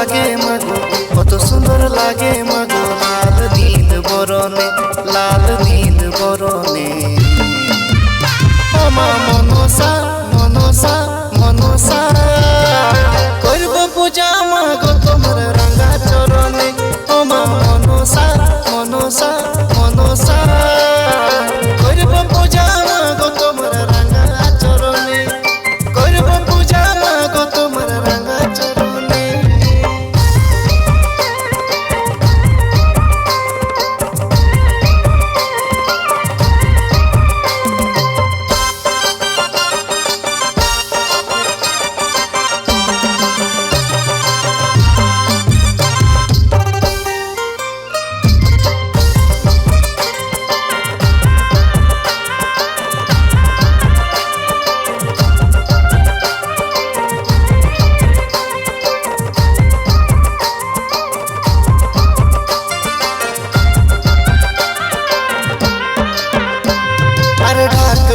লাগে মাগো, কত সুন্দর লাগে মাগো, লাল নীল বরণে, লাল নীল বরণে। আমা মনসা মনসা মনসা করব পূজা মাগো তোমার রাঙা চরণে। আমা মনসা মনসা মনসা করব পূজা মাগো তোমার রাঙা চরণে, করব পূজা মাগো তোমার রাঙা চরণে।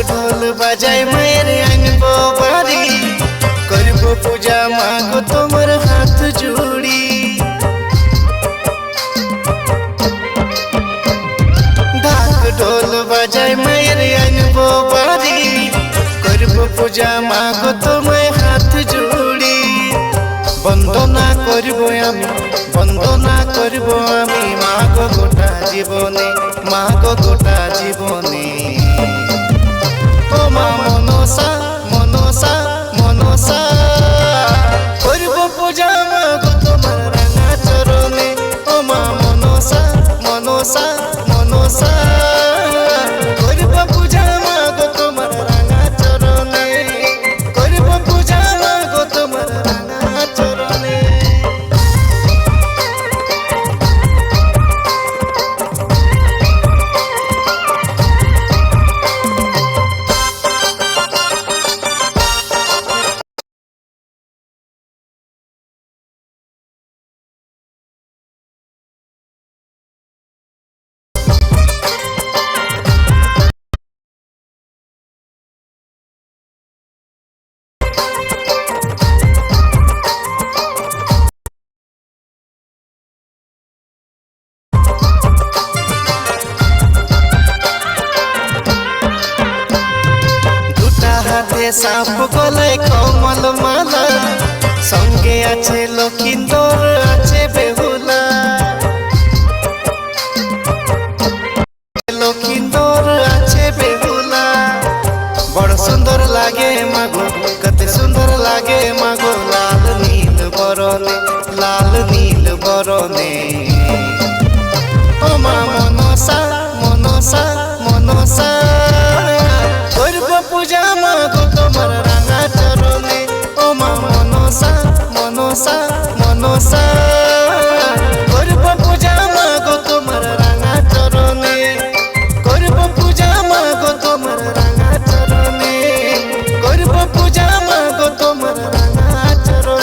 ঢোল বাজাই মায়ের আনবো বাড়ি, করব পূজা মাগো তোমার হাত জুড়ি। ঢাক ঢোল বাজাই মায়ের আনবো বাড়ি, করব পূজা মাগো তোমায় হাত জুড়ি। বন্দনা করব আমি, বন্দনা করব আমি মাগো গোটা জীবনে, মাগো গোটা জীবনে। ওমা মনসা মনসা মনসা করব পূজা মাগো তোমার রাঙা চরণে। ওমা মনসা মনসা মনসা করব পূজা মাগো তোমার রাঙা চরণে, করব পূজা মাগো তোমার রাঙা চরণে। সাপ গলায় কমল মালা, সঙ্গে আছে লক্ষিন্দর আছে বেহুলা। লক্ষিন্দর আছে বেহুলা, বড় সুন্দর লাগে মাগো, কত সুন্দর লাগে মাগো, লাল নীল বরণে, লাল নীল বরণে। ওমা মনসা মনসা মনসা